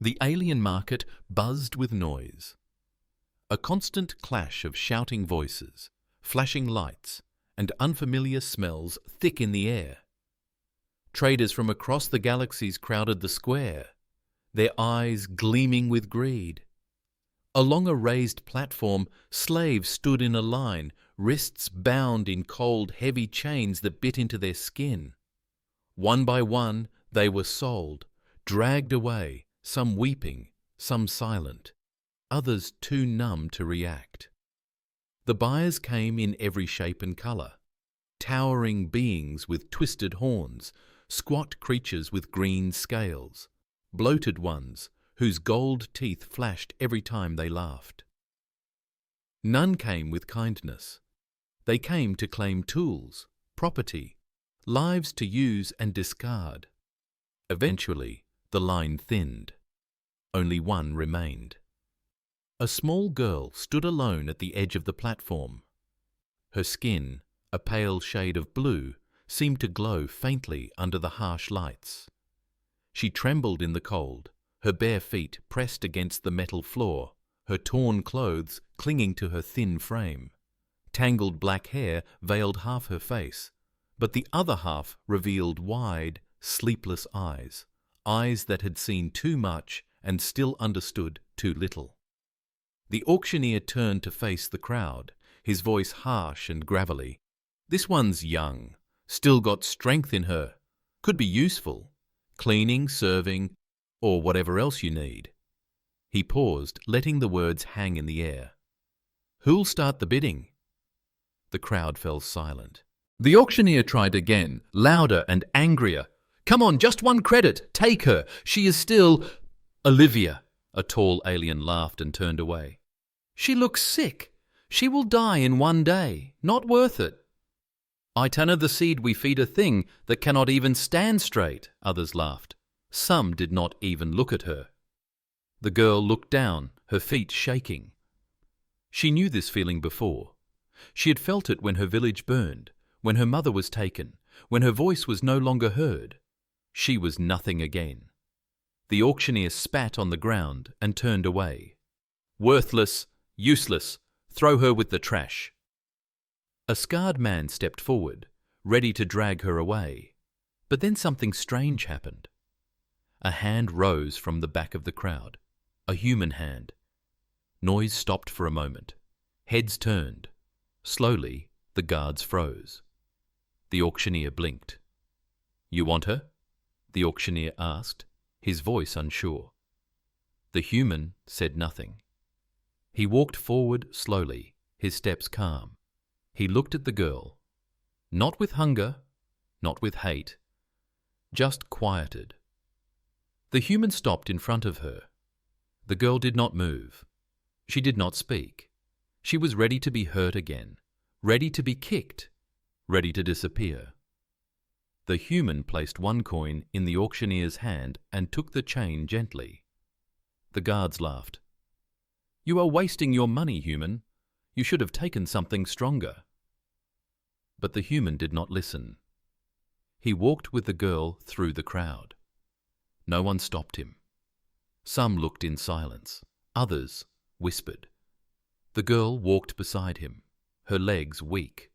The alien market buzzed with noise. A constant clash of shouting voices, flashing lights, and unfamiliar smells thick in the air. Traders from across the galaxies crowded the square, their eyes gleaming with greed. Along a raised platform, slaves stood in a line, wrists bound in cold, heavy chains that bit into their skin. One by one, they were sold, dragged away, some weeping, some silent, others too numb to react. The buyers came in every shape and colour. Towering beings with twisted horns, squat creatures with green scales, bloated ones whose gold teeth flashed every time they laughed. None came with kindness. They came to claim tools, property, lives to use and discard. Eventually, the line thinned. Only one remained. A small girl stood alone at the edge of the platform. Her skin, a pale shade of blue, seemed to glow faintly under the harsh lights. She trembled in the cold, her bare feet pressed against the metal floor, her torn clothes clinging to her thin frame. Tangled black hair veiled half her face, but the other half revealed wide, sleepless eyes, eyes that had seen too much and still understood too little. The auctioneer turned to face the crowd, his voice harsh and gravelly. "This one's young, still got strength in her, could be useful, cleaning, serving, or whatever else you need." He paused, letting the words hang in the air. "Who'll start the bidding?" The crowd fell silent. The auctioneer tried again, louder and angrier. "Come on, just one credit. Take her. She is still—" "Olivia," a tall alien laughed and turned away. "She looks sick. She will die in one day. Not worth it." "I tanner the seed we feed a thing that cannot even stand straight," others laughed. Some did not even look at her. The girl looked down, her feet shaking. She knew this feeling before. She had felt it when her village burned, when her mother was taken, when her voice was no longer heard. She was nothing again. The auctioneer spat on the ground and turned away. "Worthless, useless, throw her with the trash." A scarred man stepped forward, ready to drag her away. But then something strange happened. A hand rose from the back of the crowd, a human hand. Noise stopped for a moment. Heads turned. Slowly, the guards froze. The auctioneer blinked. "You want her?" the auctioneer asked, his voice unsure. The human said nothing. He walked forward slowly, his steps calm. He looked at the girl, not with hunger, not with hate, just quieted. The human stopped in front of her. The girl did not move. She did not speak. She was ready to be hurt again, ready to be kicked, ready to disappear. The human placed one coin in the auctioneer's hand and took the chain gently. The guards laughed. "You are wasting your money, human. You should have taken something stronger." But the human did not listen. He walked with the girl through the crowd. No one stopped him. Some looked in silence. Others whispered. The girl walked beside him, her legs weak.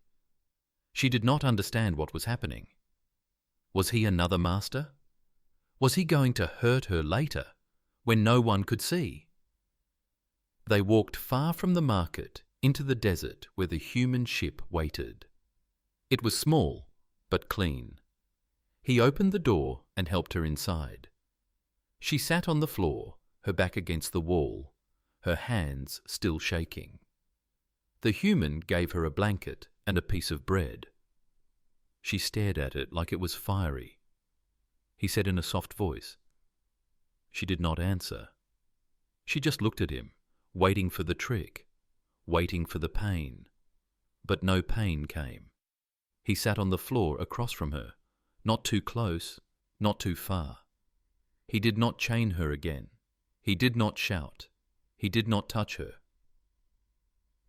She did not understand what was happening. Was he another master? Was he going to hurt her later, when no one could see? They walked far from the market into the desert where the human ship waited. It was small, but clean. He opened the door and helped her inside. She sat on the floor, her back against the wall, her hands still shaking. The human gave her a blanket and a piece of bread. She stared at it like it was fiery. He said in a soft voice. She did not answer. She just looked at him, waiting for the trick, waiting for the pain. But no pain came. He sat on the floor across from her, not too close, not too far. He did not chain her again. He did not shout. He did not touch her.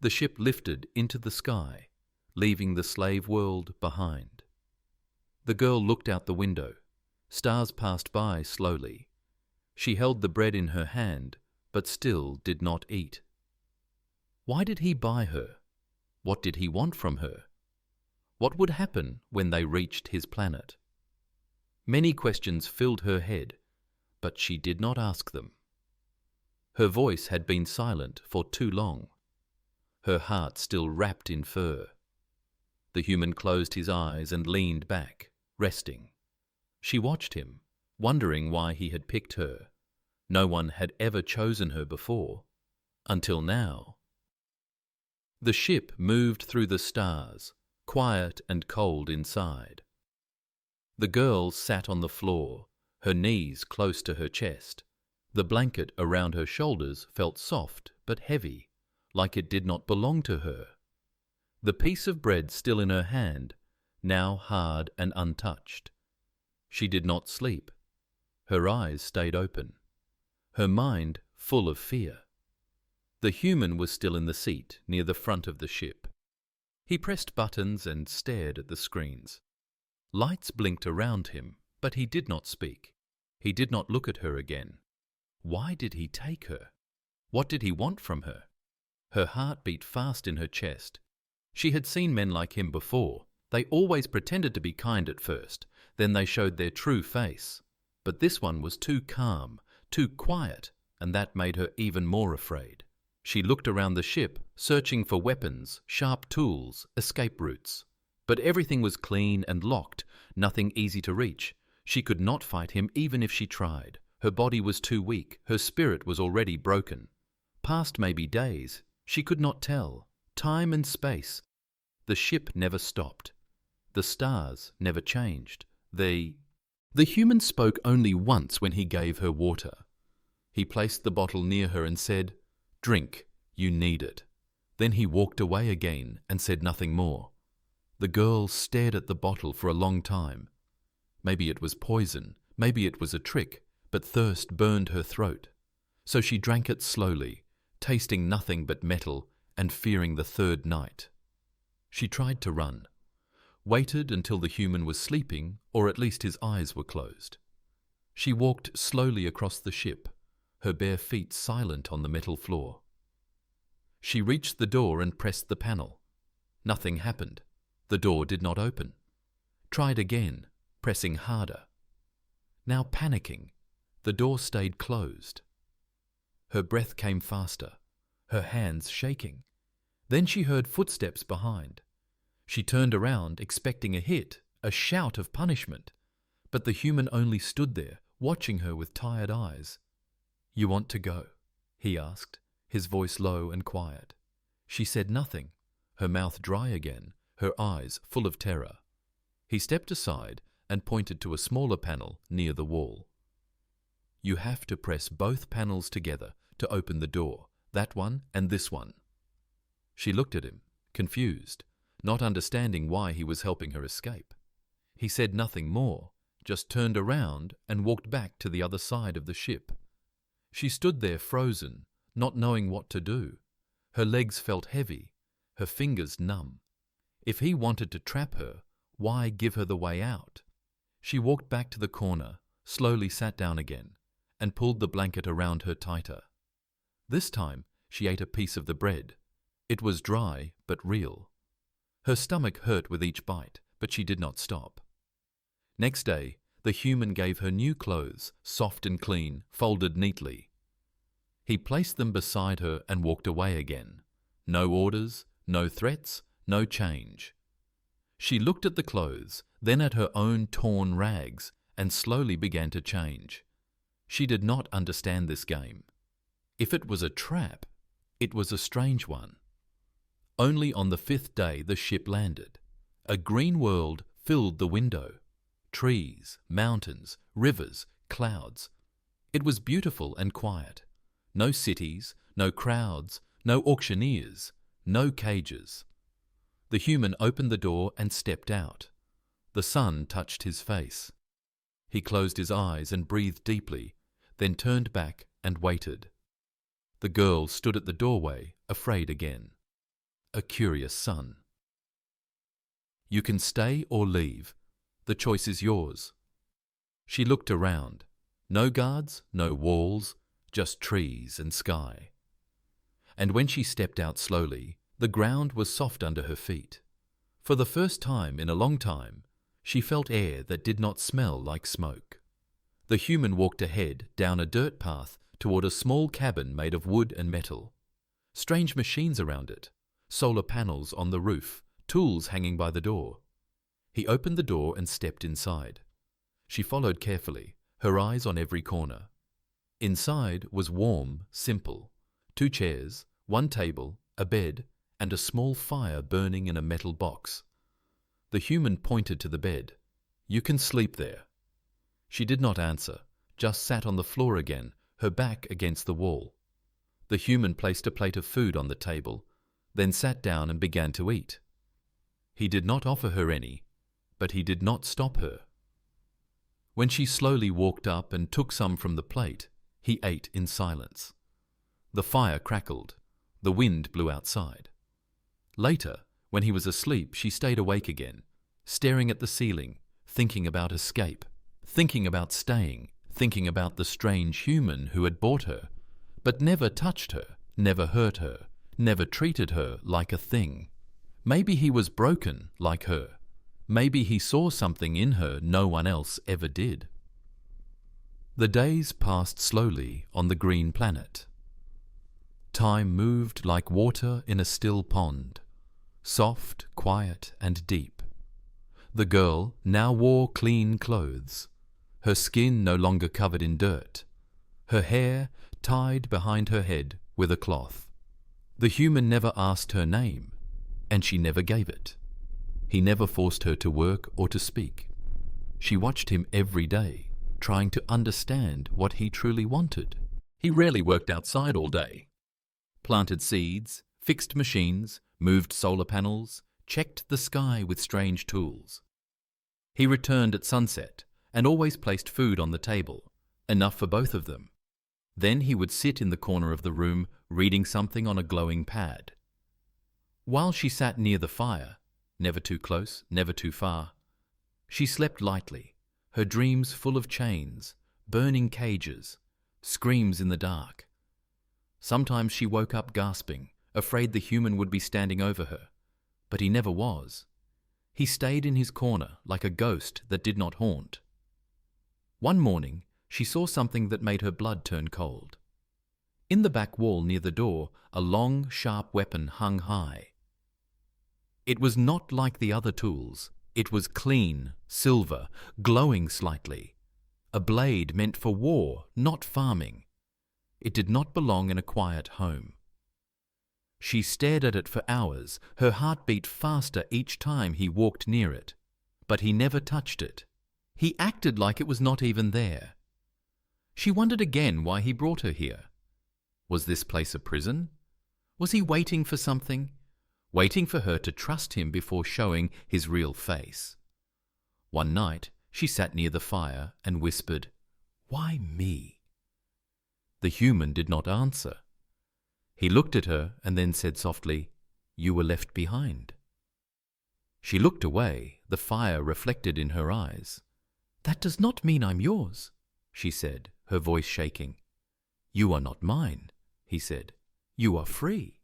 The ship lifted into the sky, leaving the slave world behind. The girl looked out the window. Stars passed by slowly. She held the bread in her hand, but still did not eat. Why did he buy her? What did he want from her? What would happen when they reached his planet? Many questions filled her head, but she did not ask them. Her voice had been silent for too long. Her heart still wrapped in fur. The human closed his eyes and leaned back, resting. She watched him, wondering why he had picked her. No one had ever chosen her before, until now. The ship moved through the stars, quiet and cold inside. The girl sat on the floor, her knees close to her chest. The blanket around her shoulders felt soft but heavy, like it did not belong to her. The piece of bread still in her hand, now hard and untouched. She did not sleep. Her eyes stayed open, her mind full of fear. The human was still in the seat near the front of the ship. He pressed buttons and stared at the screens. Lights blinked around him, but he did not speak. He did not look at her again. Why did he take her? What did he want from her? Her heart beat fast in her chest. She had seen men like him before. They always pretended to be kind at first, then they showed their true face. But this one was too calm, too quiet, and that made her even more afraid. She looked around the ship, searching for weapons, sharp tools, escape routes. But everything was clean and locked, nothing easy to reach. She could not fight him even if she tried. Her body was too weak, her spirit was already broken. Past maybe days, she could not tell. Time and space. The ship never stopped. The stars never changed. The human spoke only once when he gave her water. He placed the bottle near her and said, "Drink, you need it." Then he walked away again and said nothing more. The girl stared at the bottle for a long time. Maybe it was poison, maybe it was a trick, but thirst burned her throat. So she drank it slowly, tasting nothing but metal and fearing the third night. She tried to run, waited until the human was sleeping, or at least his eyes were closed. She walked slowly across the ship, her bare feet silent on the metal floor. She reached the door and pressed the panel. Nothing happened. The door did not open. Tried again, pressing harder. Now panicking, the door stayed closed. Her breath came faster, her hands shaking. Then she heard footsteps behind. She turned around, expecting a hit, a shout of punishment. But the human only stood there, watching her with tired eyes. "You want to go?" he asked, his voice low and quiet. She said nothing, her mouth dry again, her eyes full of terror. He stepped aside and pointed to a smaller panel near the wall. "You have to press both panels together to open the door, that one and this one." She looked at him, confused, not understanding why he was helping her escape. He said nothing more, just turned around and walked back to the other side of the ship. She stood there frozen, not knowing what to do. Her legs felt heavy, her fingers numb. If he wanted to trap her, why give her the way out? She walked back to the corner, slowly sat down again, and pulled the blanket around her tighter. This time she ate a piece of the bread. It was dry but real. Her stomach hurt with each bite, but she did not stop. Next day, the human gave her new clothes, soft and clean, folded neatly. He placed them beside her and walked away again. No orders, no threats, no change. She looked at the clothes, then at her own torn rags, and slowly began to change. She did not understand this game. If it was a trap, it was a strange one. Only on the 5th day the ship landed. A green world filled the window. Trees, mountains, rivers, clouds. It was beautiful and quiet. No cities, no crowds, no auctioneers, no cages. The human opened the door and stepped out. The sun touched his face. He closed his eyes and breathed deeply, then turned back and waited. The girl stood at the doorway, afraid again. A curious sun. "You can stay or leave. The choice is yours." She looked around. No guards, no walls, just trees and sky. And when she stepped out slowly, the ground was soft under her feet. For the first time in a long time, she felt air that did not smell like smoke. The human walked ahead down a dirt path toward a small cabin made of wood and metal. Strange machines around it, solar panels on the roof, tools hanging by the door. He opened the door and stepped inside. She followed carefully, her eyes on every corner. Inside was warm, simple. 2 chairs, 1 table, a bed, and a small fire burning in a metal box. The human pointed to the bed. "You can sleep there." She did not answer, just sat on the floor again, her back against the wall. The human placed a plate of food on the table, then sat down and began to eat. He did not offer her any, but he did not stop her. When she slowly walked up and took some from the plate, he ate in silence. The fire crackled. The wind blew outside. Later, when he was asleep, she stayed awake again, staring at the ceiling, thinking about escape, thinking about staying, thinking about the strange human who had bought her, but never touched her, never hurt her, never treated her like a thing. Maybe he was broken like her. Maybe he saw something in her no one else ever did. The days passed slowly on the green planet. Time moved like water in a still pond, soft, quiet, and deep. The girl now wore clean clothes, her skin no longer covered in dirt, her hair tied behind her head with a cloth. The human never asked her name, and she never gave it. He never forced her to work or to speak. She watched him every day, trying to understand what he truly wanted. He rarely worked outside all day. Planted seeds, fixed machines, moved solar panels, checked the sky with strange tools. He returned at sunset and always placed food on the table, enough for both of them. Then he would sit in the corner of the room reading something on a glowing pad. While she sat near the fire, never too close, never too far, she slept lightly, her dreams full of chains, burning cages, screams in the dark. Sometimes she woke up gasping, afraid the human would be standing over her, but he never was. He stayed in his corner like a ghost that did not haunt. One morning, she saw something that made her blood turn cold. In the back wall near the door, a long, sharp weapon hung high. It was not like the other tools. It was clean, silver, glowing slightly. A blade meant for war, not farming. It did not belong in a quiet home. She stared at it for hours, her heart beat faster each time he walked near it. But he never touched it. He acted like it was not even there. She wondered again why he brought her here. Was this place a prison? Was he waiting for something? Waiting for her to trust him before showing his real face. One night, she sat near the fire and whispered, "Why me?" The human did not answer. He looked at her and then said softly, "You were left behind." She looked away, the fire reflected in her eyes. "That does not mean I'm yours," she said, her voice shaking. "You are not mine," he said. "You are free."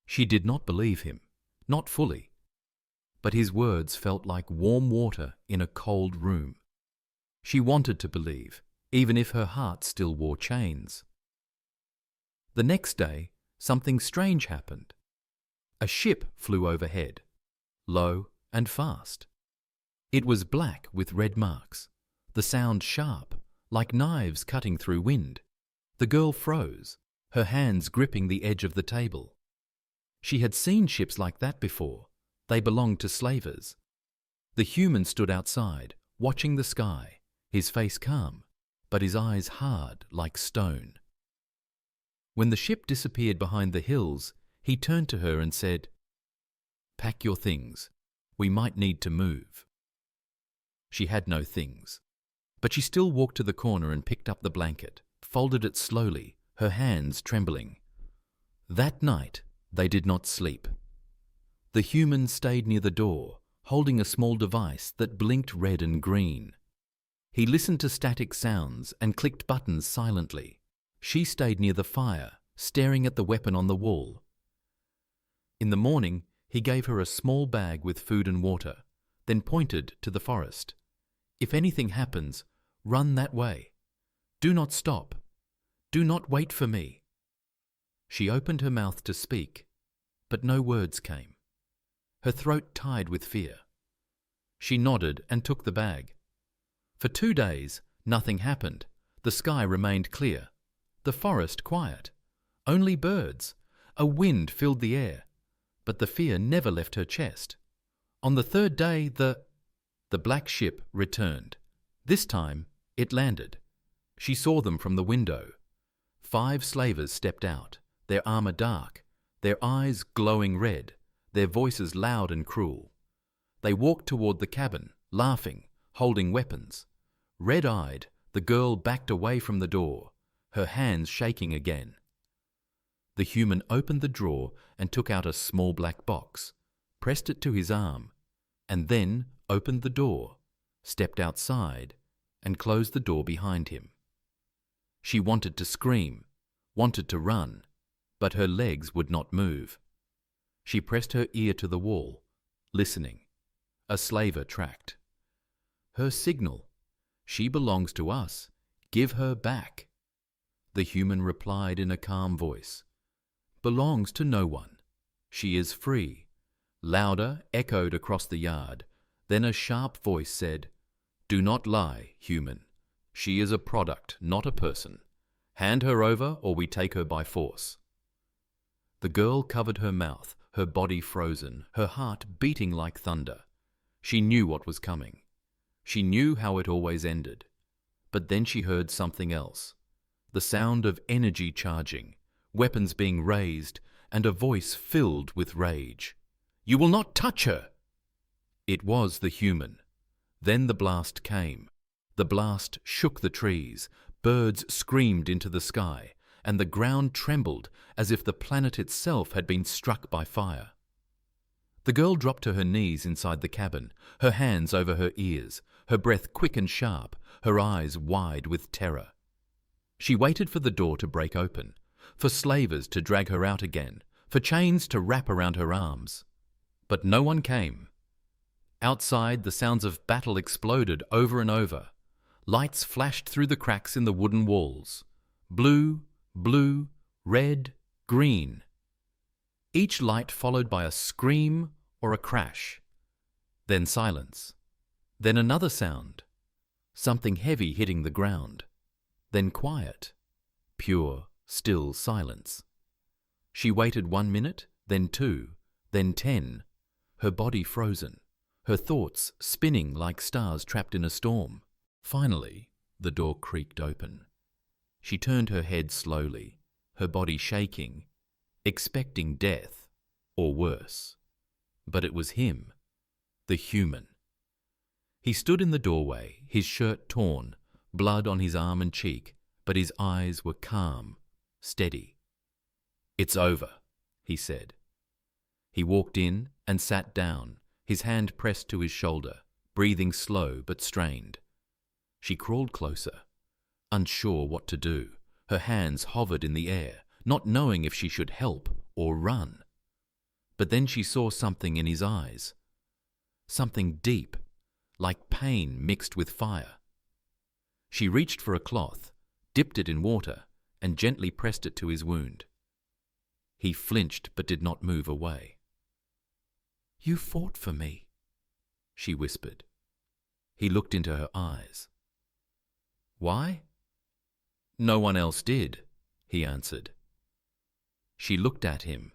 She did not believe him, not fully, but his words felt like warm water in a cold room. She wanted to believe, even if her heart still wore chains. The next day, something strange happened. A ship flew overhead, low and fast. It was black with red marks, the sound sharp, like knives cutting through wind. The girl froze, her hands gripping the edge of the table. She had seen ships like that before. They belonged to slavers. The human stood outside, watching the sky, his face calm, but his eyes hard like stone. When the ship disappeared behind the hills, he turned to her and said, "Pack your things. We might need to move." She had no things, but she still walked to the corner and picked up the blanket, folded it slowly, her hands trembling. That night, they did not sleep. The human stayed near the door, holding a small device that blinked red and green. He listened to static sounds and clicked buttons silently. She stayed near the fire, staring at the weapon on the wall. In the morning, he gave her a small bag with food and water, then pointed to the forest. "If anything happens, run that way. Do not stop. Do not wait for me." She opened her mouth to speak, but no words came. Her throat tied with fear. She nodded and took the bag. For 2 days, nothing happened. The sky remained clear. The forest quiet. Only birds. A wind filled the air. But the fear never left her chest. On the 3rd day, the black ship returned. This time, it landed. She saw them from the window. 5 slavers stepped out, their armor dark, their eyes glowing red, their voices loud and cruel. They walked toward the cabin, laughing, holding weapons. Red-eyed, the girl backed away from the door, her hands shaking again. The human opened the drawer and took out a small black box, pressed it to his arm, and then opened the door, stepped outside, and closed the door behind him. She wanted to scream, wanted to run, but her legs would not move. She pressed her ear to the wall, listening. A slaver tracked. Her signal. "She belongs to us. Give her back." The human replied in a calm voice. "Belongs to no one. She is free." Louder echoed across the yard. Then a sharp voice said, "Do not lie, human. She is a product, not a person. Hand her over or we take her by force." The girl covered her mouth, her body frozen, her heart beating like thunder. She knew what was coming. She knew how it always ended. But then she heard something else. The sound of energy charging, weapons being raised, and a voice filled with rage. "You will not touch her!" It was the human. Then the blast came. The blast shook the trees, birds screamed into the sky, and the ground trembled as if the planet itself had been struck by fire. The girl dropped to her knees inside the cabin, her hands over her ears, her breath quick and sharp, her eyes wide with terror. She waited for the door to break open, for slavers to drag her out again, for chains to wrap around her arms. But no one came. Outside, the sounds of battle exploded over and over. Lights flashed through the cracks in the wooden walls. Blue, blue, red, green. Each light followed by a scream or a crash. Then silence. Then another sound. Something heavy hitting the ground. Then quiet. Pure, still silence. She waited 1 minute, then 2, then 10. Her body frozen. Her thoughts spinning like stars trapped in a storm. Finally, the door creaked open. She turned her head slowly, her body shaking, expecting death, or worse. But it was him, the human. He stood in the doorway, his shirt torn, blood on his arm and cheek, but his eyes were calm, steady. "It's over," he said. He walked in and sat down, his hand pressed to his shoulder, breathing slow but strained. She crawled closer, unsure what to do. Her hands hovered in the air, not knowing if she should help or run. But then she saw something in his eyes. Something deep, like pain mixed with fire. She reached for a cloth, dipped it in water, and gently pressed it to his wound. He flinched but did not move away. "You fought for me," she whispered. He looked into her eyes. "Why?" "No one else did," he answered. She looked at him,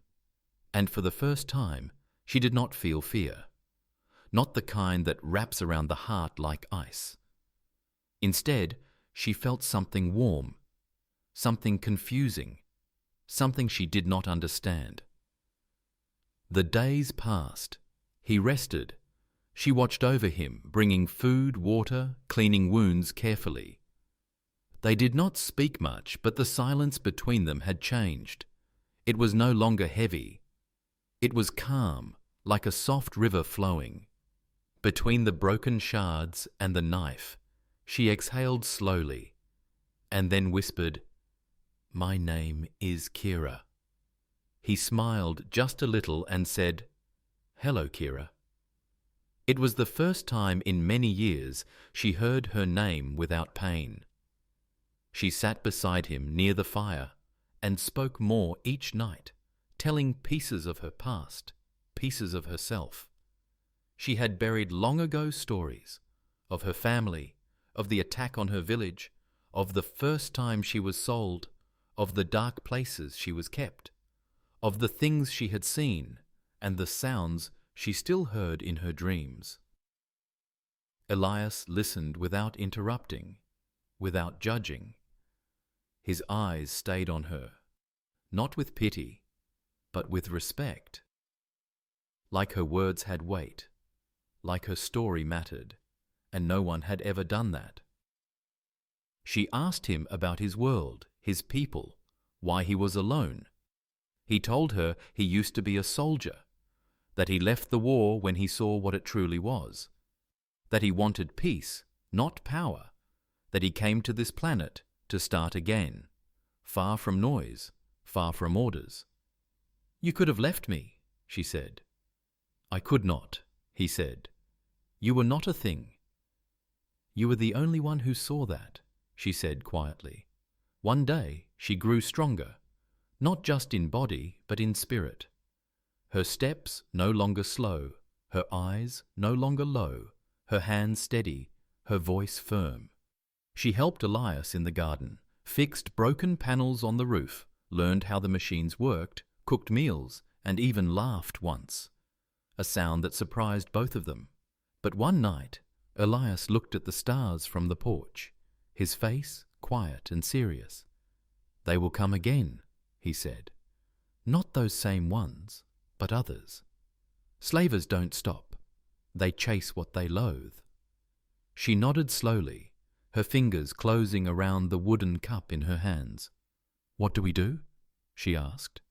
and for the first time she did not feel fear, not the kind that wraps around the heart like ice. Instead, she felt something warm, something confusing, something she did not understand. The days passed. He rested. She watched over him, bringing food, water, cleaning wounds carefully. They did not speak much, but the silence between them had changed. It was no longer heavy. It was calm, like a soft river flowing. Between the broken shards and the knife, She exhaled slowly and then whispered, "My name is Kira." He smiled just a little and said, "Hello, Kira." It was the first time in many years she heard her name without pain. She sat beside him near the fire and spoke more each night, telling pieces of her past, pieces of herself. She had buried long ago stories of her family, of the attack on her village, of the first time she was sold, of the dark places she was kept, of the things she had seen and the sounds she still heard in her dreams. Elias listened without interrupting, without judging. His eyes stayed on her, not with pity, but with respect. Like her words had weight, like her story mattered, and no one had ever done that. She asked him about his world, his people, why he was alone. He told her he used to be a soldier, that he left the war when he saw what it truly was, that he wanted peace, not power, that he came to this planet to start again, far from noise, far from orders. "You could have left me," she said. "I could not," he said. "You were not a thing." "You were the only one who saw that," she said quietly. One day she grew stronger, not just in body but in spirit. Her steps no longer slow, her eyes no longer low, her hands steady, her voice firm. She helped Elias in the garden, fixed broken panels on the roof, learned how the machines worked, cooked meals, and even laughed once. A sound that surprised both of them. But one night, Elias looked at the stars from the porch, his face quiet and serious. "They will come again," he said. "Not those same ones, but others. Slavers don't stop. They chase what they loathe." She nodded slowly, her fingers closing around the wooden cup in her hands. "What do we do?" she asked.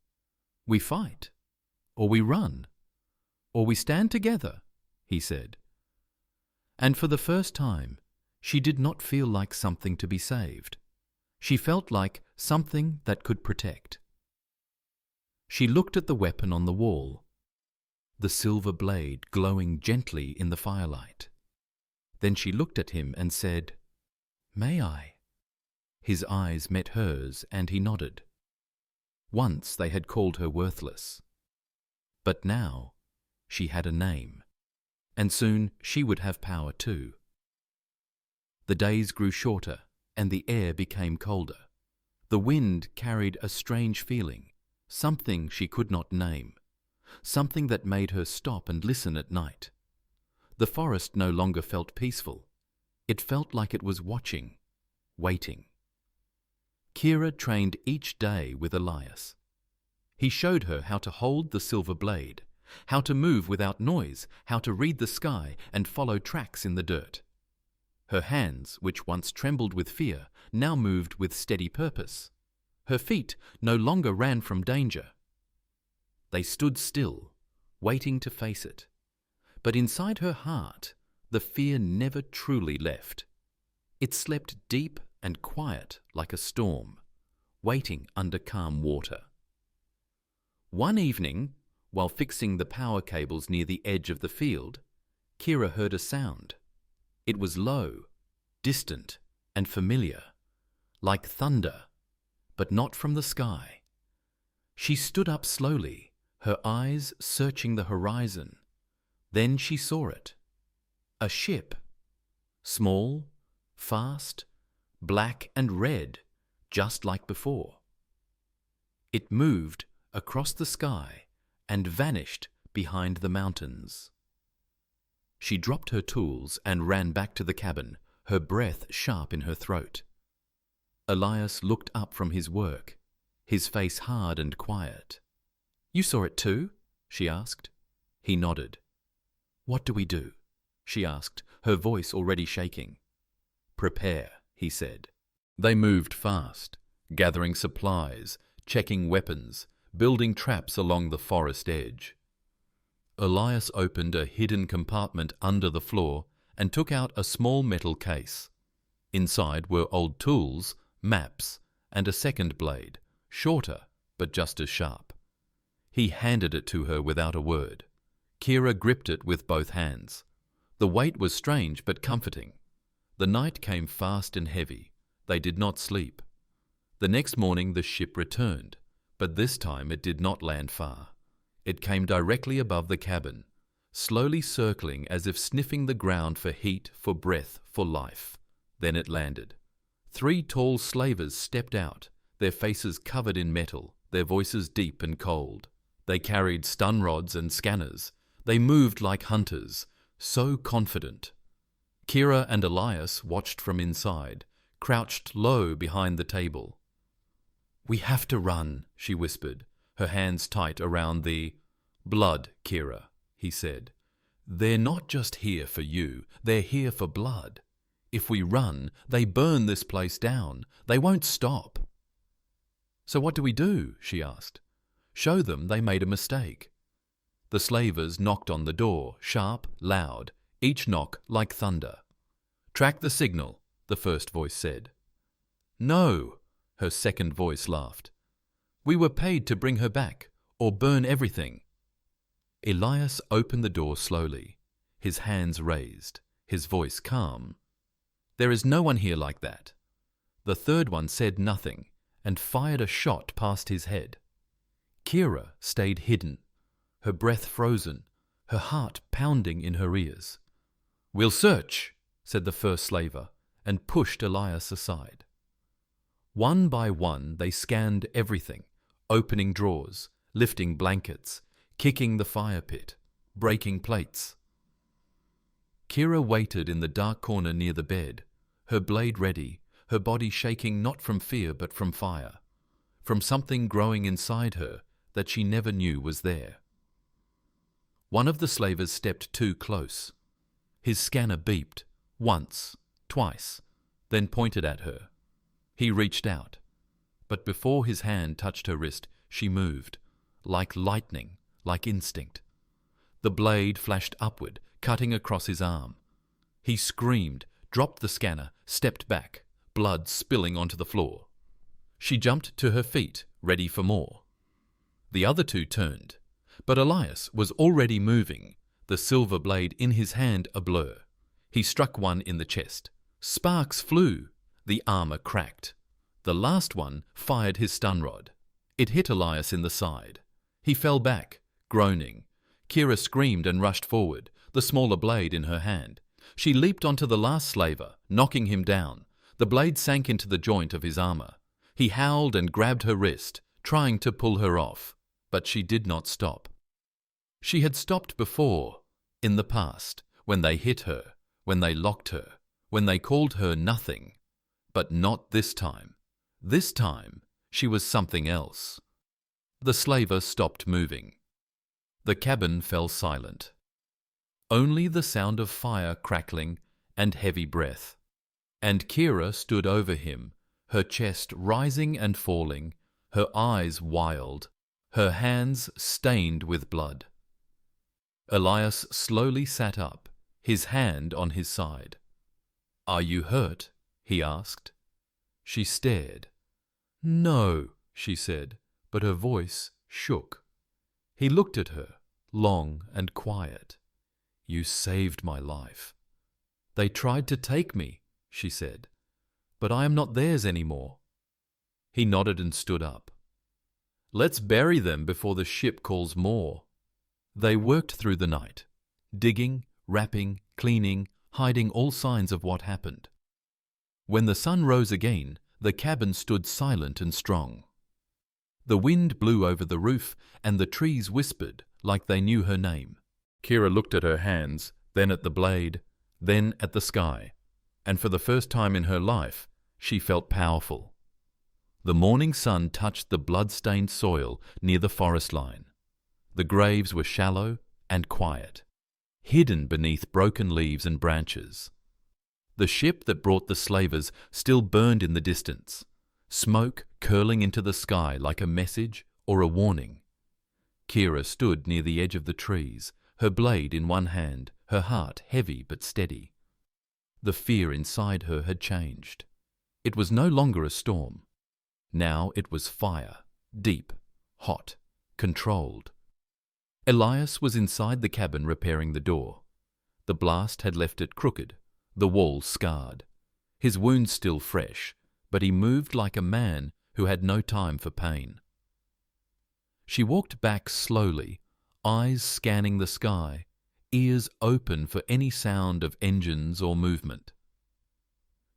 "We fight, or we run, or we stand together," he said. And for the first time, she did not feel like something to be saved. She felt like something that could protect. She looked at the weapon on the wall, the silver blade glowing gently in the firelight. Then she looked at him and said, "May I?" His eyes met hers and he nodded. Once they had called her worthless. But now she had a name, and soon she would have power too. The days grew shorter and the air became colder. The wind carried a strange feeling, something she could not name, something that made her stop and listen at night. The forest no longer felt peaceful. It felt like it was watching, waiting. Kira trained each day with Elias. He showed her how to hold the silver blade, how to move without noise, how to read the sky and follow tracks in the dirt. Her hands, which once trembled with fear, now moved with steady purpose. Her feet no longer ran from danger. They stood still, waiting to face it. But inside her heart, the fear never truly left. It slept deep and quiet like a storm, waiting under calm water. One evening, while fixing the power cables near the edge of the field, Kira heard a sound. It was low, distant, and familiar, like thunder, but not from the sky. She stood up slowly, her eyes searching the horizon. Then she saw it. A ship. Small, fast, black and red, just like before. It moved across the sky and vanished behind the mountains. She dropped her tools and ran back to the cabin, her breath sharp in her throat. Elias looked up from his work, his face hard and quiet. "You saw it too?" she asked. He nodded. "What do we do?" she asked, her voice already shaking. "Prepare," he said. They moved fast, gathering supplies, checking weapons, building traps along the forest edge. Elias opened a hidden compartment under the floor and took out a small metal case. Inside were old tools, maps, and a second blade, shorter but just as sharp. He handed it to her without a word. Kira gripped it with both hands. The weight was strange but comforting. The night came fast and heavy. They did not sleep. The next morning the ship returned, but this time it did not land far. It came directly above the cabin, slowly circling as if sniffing the ground for heat, for breath, for life. Then it landed. 3 tall slavers stepped out, their faces covered in metal, their voices deep and cold. They carried stun rods and scanners. They moved like hunters, so confident. Kira and Elias watched from inside, crouched low behind the table. "We have to run," she whispered, her hands tight around the blood, Kira, he said. "They're not just here for you, they're here for blood. If we run, they burn this place down. They won't stop." "So what do we do?" she asked. "Show them they made a mistake." The slavers knocked on the door, sharp, loud, each knock like thunder. "Track the signal," the first voice said. "No," her second voice laughed. "We were paid to bring her back, or burn everything." Elias opened the door slowly, his hands raised, his voice calm. "There is no one here like that." The third one said nothing and fired a shot past his head. Kira stayed hidden, her breath frozen, her heart pounding in her ears. "We'll search," said the first slaver, and pushed Elias aside. One by one they scanned everything, opening drawers, lifting blankets, kicking the fire pit, breaking plates. Kira waited in the dark corner near the bed, her blade ready, her body shaking not from fear but from fire, from something growing inside her that she never knew was there. One of the slavers stepped too close. His scanner beeped, once, twice, then pointed at her. He reached out, but before his hand touched her wrist, she moved, like lightning, like instinct. The blade flashed upward, cutting across his arm. He screamed, dropped the scanner, stepped back, blood spilling onto the floor. She jumped to her feet, ready for more. The other 2 turned, but Elias was already moving, the silver blade in his hand a blur. He struck one in the chest. Sparks flew. The armor cracked. The last one fired his stun rod. It hit Elias in the side. He fell back, groaning. Kira screamed and rushed forward, the smaller blade in her hand. She leaped onto the last slaver, knocking him down. The blade sank into the joint of his armor. He howled and grabbed her wrist, trying to pull her off, but she did not stop. She had stopped before, in the past, when they hit her, when they locked her, when they called her nothing. But not this time. This time, she was something else. The slaver stopped moving. The cabin fell silent. Only the sound of fire crackling and heavy breath. And Kira stood over him, her chest rising and falling, her eyes wild, her hands stained with blood. Elias slowly sat up, his hand on his side. "Are you hurt?" he asked. She stared. "No," she said, but her voice shook. He looked at her, long and quiet. "You saved my life." "They tried to take me," she said, "but I am not theirs anymore." He nodded and stood up. "Let's bury them before the ship calls more." They worked through the night, digging, wrapping, cleaning, hiding all signs of what happened. When the sun rose again, the cabin stood silent and strong. The wind blew over the roof, and the trees whispered like they knew her name. Kira looked at her hands, then at the blade, then at the sky, and for the first time in her life, she felt powerful. The morning sun touched the blood-stained soil near the forest line. The graves were shallow and quiet, hidden beneath broken leaves and branches. The ship that brought the slavers still burned in the distance, smoke curling into the sky like a message or a warning. Kira stood near the edge of the trees, her blade in one hand, her heart heavy but steady. The fear inside her had changed. It was no longer a storm. Now it was fire, deep, hot, controlled. Elias was inside the cabin repairing the door. The blast had left it crooked, the wall scarred. His wounds still fresh, but he moved like a man who had no time for pain. She walked back slowly, eyes scanning the sky, ears open for any sound of engines or movement.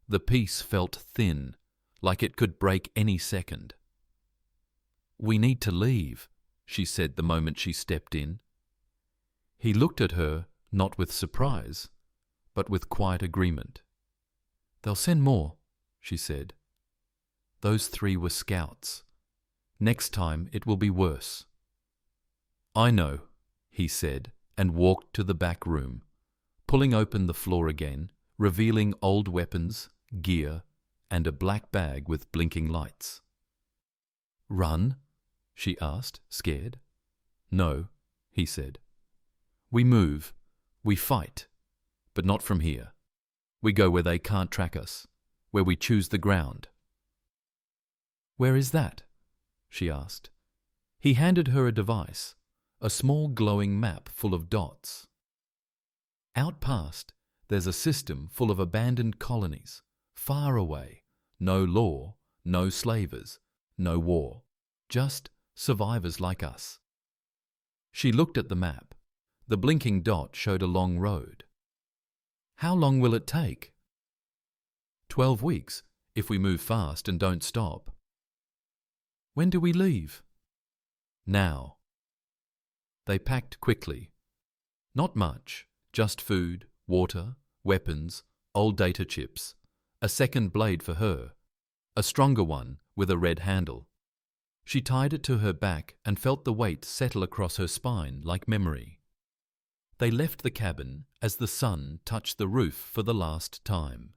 The peace felt thin, like it could break any second. "We need to leave," she said the moment she stepped in. He looked at her, not with surprise, but with quiet agreement. "They'll send more," she said. "Those 3 were scouts. Next time it will be worse." "I know," he said, and walked to the back room, pulling open the floor again, revealing old weapons, gear, and a black bag with blinking lights. "Run?" she asked, scared. "No," he said. "We move. We fight. But not from here. We go where they can't track us, where we choose the ground." "Where is that?" she asked. He handed her a device, a small glowing map full of dots. "Out past, there's a system full of abandoned colonies, far away. No law, no slavers, no war. Just survivors like us." She looked at the map. The blinking dot showed a long road. "How long will it take?" 12 weeks, if we move fast and don't stop." "When do we leave?" "Now." They packed quickly. Not much, just food, water, weapons, old data chips, a second blade for her, a stronger one with a red handle. She tied it to her back and felt the weight settle across her spine like memory. They left the cabin as the sun touched the roof for the last time.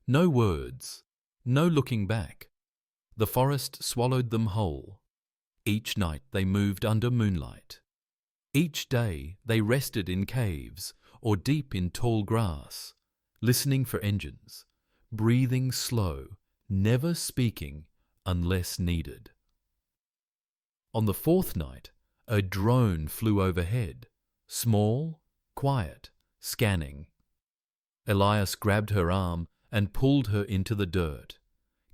No words, no looking back. The forest swallowed them whole. Each night they moved under moonlight. Each day they rested in caves or deep in tall grass, listening for engines, breathing slow, never speaking unless needed. On the 4th night, a drone flew overhead, small, quiet, scanning. Elias grabbed her arm and pulled her into the dirt,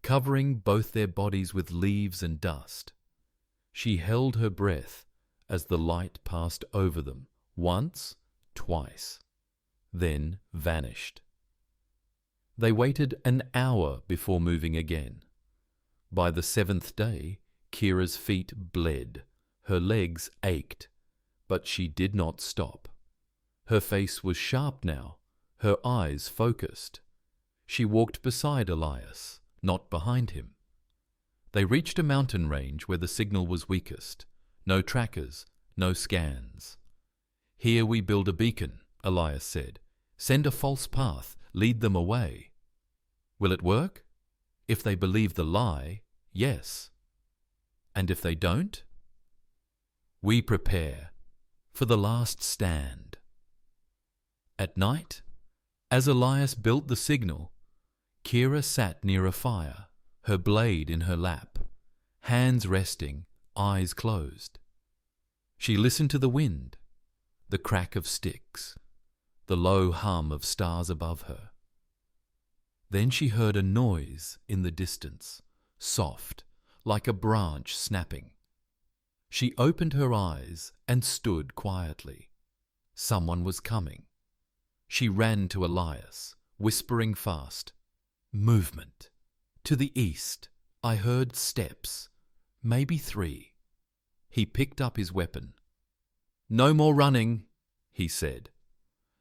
covering both their bodies with leaves and dust. She held her breath as the light passed over them, once, twice, then vanished. They waited an hour before moving again. By the 7th day, Kira's feet bled, her legs ached, but she did not stop. Her face was sharp now, her eyes focused. She walked beside Elias, not behind him. They reached a mountain range where the signal was weakest. No trackers, no scans. "Here we build a beacon," Elias said. "Send a false path, lead them away." "Will it work?" "If they believe the lie, yes." "And if they don't?" "We prepare for the last stand." At night, as Elias built the signal, Kira sat near a fire, her blade in her lap, hands resting, eyes closed. She listened to the wind, the crack of sticks, the low hum of stars above her. Then she heard a noise in the distance, soft, like a branch snapping. She opened her eyes and stood quietly. Someone was coming. She ran to Elias, whispering fast. "Movement. To the east. I heard steps. Maybe 3. He picked up his weapon. "No more running," he said.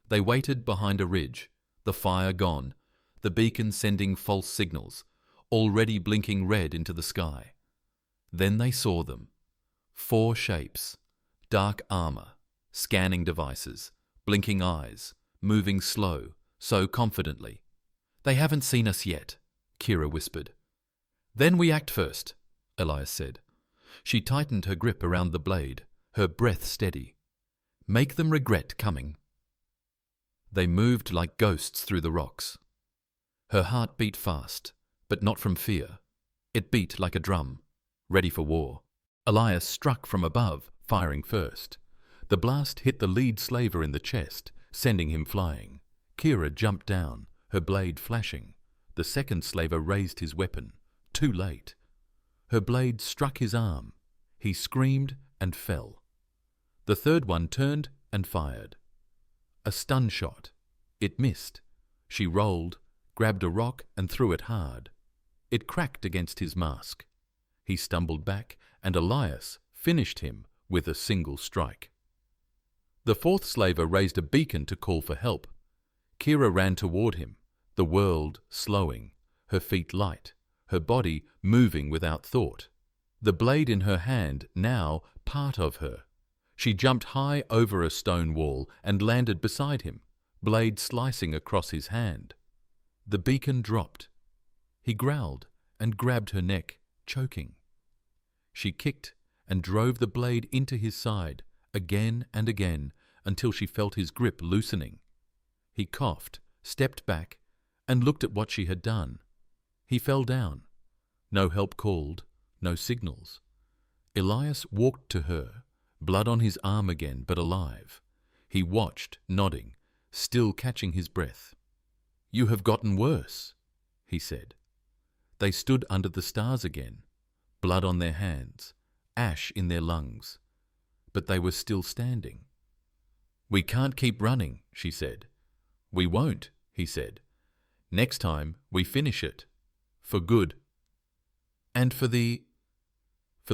They waited behind a ridge, the fire gone, the beacon sending false signals, already blinking red into the sky. Then they saw them. 4 shapes, dark armor, scanning devices, blinking eyes, moving slow, so confidently. "They haven't seen us yet," Kira whispered. "Then we act first," Elias said. She tightened her grip around the blade, her breath steady. "Make them regret coming." They moved like ghosts through the rocks. Her heart beat fast, but not from fear. It beat like a drum, ready for war. Elias struck from above, firing first. The blast hit the lead slaver in the chest, sending him flying. Kira jumped down, her blade flashing. The second slaver raised his weapon, too late. Her blade struck his arm. He screamed and fell. The third one turned and fired. A stun shot. It missed. She rolled, grabbed a rock and threw it hard. It cracked against his mask. He stumbled back, and Elias finished him with a single strike. The fourth slaver raised a beacon to call for help. Kira ran toward him, the world slowing, her feet light, her body moving without thought. The blade in her hand now part of her. She jumped high over a stone wall and landed beside him, blade slicing across his hand. The beacon dropped. He growled and grabbed her neck, choking. She kicked and drove the blade into his side, again and again, until she felt his grip loosening. He coughed, stepped back, and looked at what she had done. He fell down. No help called, no signals. Elias walked to her, blood on his arm again, but alive. He watched, nodding, still catching his breath. "You have gotten worse," he said. They stood under the stars again, blood on their hands, ash in their lungs, but they were still standing. "We can't keep running," she said. "We won't," he said. "Next time we finish it. For good." And for the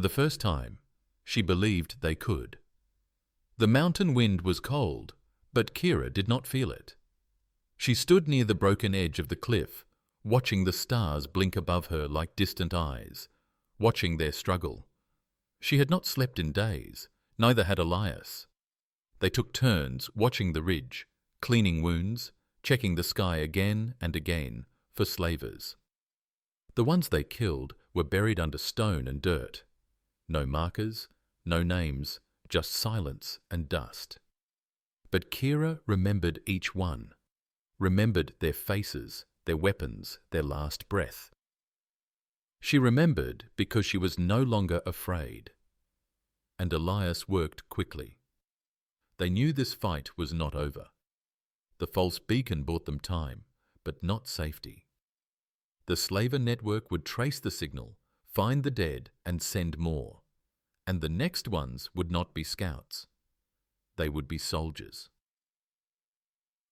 first time, she believed they could. The mountain wind was cold, but Kira did not feel it. She stood near the broken edge of the cliff, watching the stars blink above her like distant eyes, watching their struggle. She had not slept in days, neither had Elias. They took turns watching the ridge, cleaning wounds, checking the sky again and again for slavers. The ones they killed were buried under stone and dirt. No markers, no names, just silence and dust. But Kira remembered each one, remembered their faces, their weapons, their last breath. She remembered because she was no longer afraid. And Elias worked quickly. They knew this fight was not over. The false beacon bought them time, but not safety. The slaver network would trace the signal, find the dead, and send more. And the next ones would not be scouts. They would be soldiers.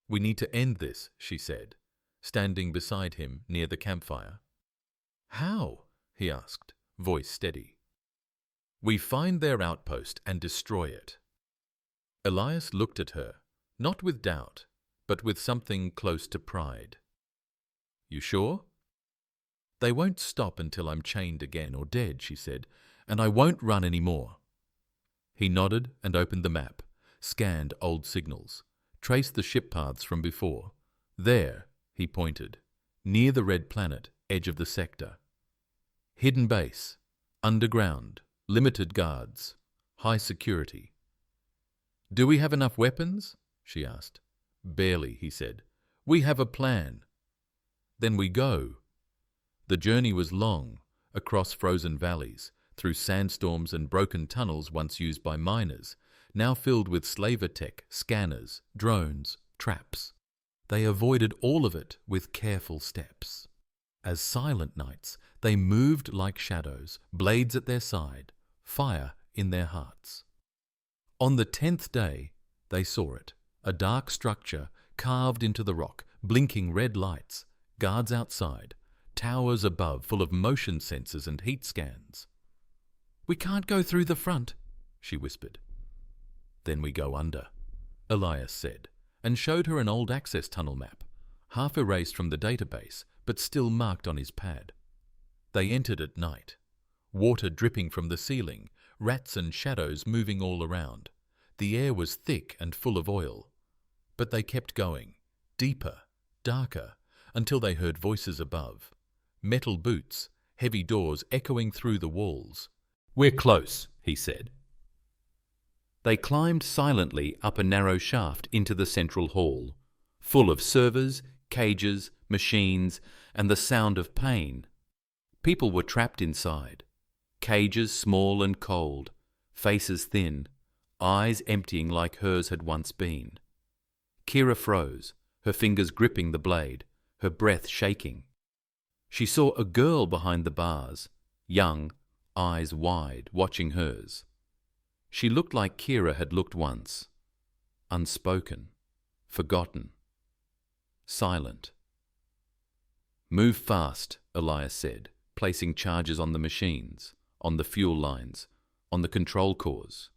"We need to end this," she said, standing beside him near the campfire. "How?" he asked, voice steady. "We find their outpost and destroy it." Elias looked at her, not with doubt, but with something close to pride. "You sure?" "They won't stop until I'm chained again or dead," she said, "and I won't run any more." He nodded and opened the map, scanned old signals, traced the ship paths from before. "There," he pointed, "near the red planet, edge of the sector. Hidden base, underground, limited guards, high security." "Do we have enough weapons?" she asked. "Barely," he said. "We have a plan." "Then we go." The journey was long, across frozen valleys, through sandstorms and broken tunnels once used by miners, now filled with slaver tech, scanners, drones, traps. They avoided all of it with careful steps. As silent nights, they moved like shadows, blades at their side, fire in their hearts. On the 10th day, they saw it, a dark structure carved into the rock, blinking red lights, guards outside, towers above full of motion sensors and heat scans. "We can't go through the front," she whispered. "Then we go under," Elias said, and showed her an old access tunnel map, half erased from the database, but still marked on his pad. They entered at night, water dripping from the ceiling, rats and shadows moving all around. The air was thick and full of oil. But they kept going, deeper, darker, until they heard voices above. Metal boots, heavy doors echoing through the walls. "We're close," he said. They climbed silently up a narrow shaft into the central hall. full of servers, cages, machines, and the sound of pain. People were trapped inside. Cages small and cold, faces thin, eyes emptying like hers had once been. Kira froze, her fingers gripping the blade, her breath shaking. She saw a girl behind the bars, young, eyes wide, watching hers. She looked like Kira had looked once. Unspoken, forgotten, silent. "Move fast," Elias said, placing charges on the machines, on the fuel lines, on the control cores.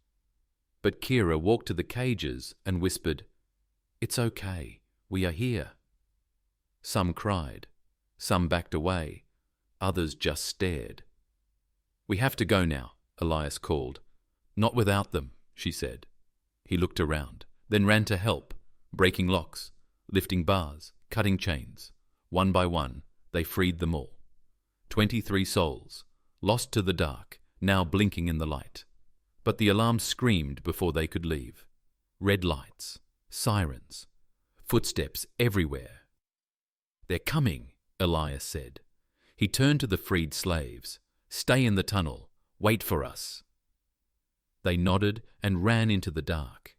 But Kira walked to the cages and whispered, "It's okay, we are here." Some cried, some backed away, others just stared. "We have to go now," Elias called. "Not without them," she said. He looked around, then ran to help, breaking locks, lifting bars, cutting chains. One by one, they freed them all. 23 souls, lost to the dark, now blinking in the light. But the alarm screamed before they could leave. Red lights, sirens, footsteps everywhere. "They're coming," Elias said. He turned to the freed slaves. "Stay in the tunnel. Wait for us." They nodded and ran into the dark.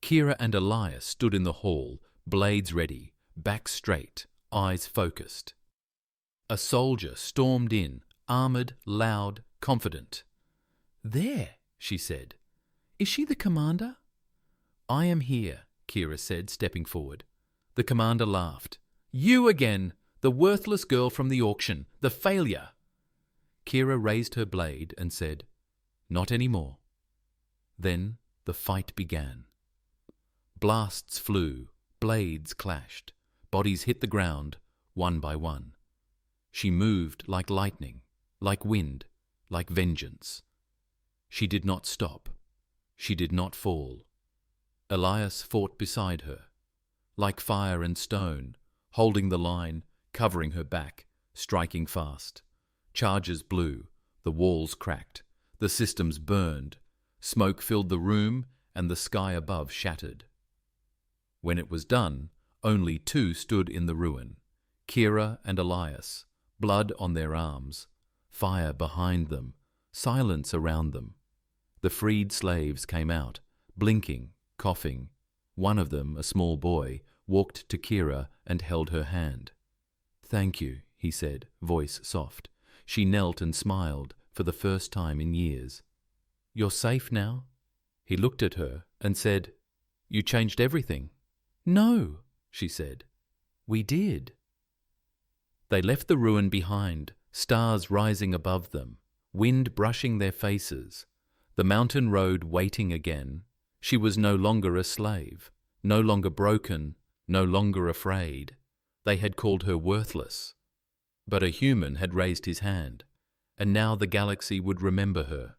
Kira and Elias stood in the hall, blades ready, backs straight, eyes focused. A soldier stormed in, armored, loud, confident. "There," she said. "Is she the commander?" "I am here," Kira said, stepping forward. The commander laughed. "You again, the worthless girl from the auction, the failure." Kira raised her blade and said, "Not anymore." Then the fight began. Blasts flew, blades clashed, bodies hit the ground, one by one. She moved like lightning, like wind, like vengeance. She did not stop. She did not fall. Elias fought beside her, like fire and stone, holding the line, covering her back, striking fast. Charges blew, the walls cracked, the systems burned, smoke filled the room, and the sky above shattered. When it was done, only two stood in the ruin, Kira and Elias, blood on their arms, fire behind them, silence around them. The freed slaves came out, blinking, coughing. One of them, a small boy, walked to Kira and held her hand. "Thank you," he said, voice soft. She knelt and smiled for the first time in years. "You're safe now?" He looked at her and said, "You changed everything." "No," she said. "We did." They left the ruin behind, stars rising above them, wind brushing their faces, the mountain road waiting again. She was no longer a slave, no longer broken, no longer afraid. They had called her worthless. But a human had raised his hand, and now the galaxy would remember her.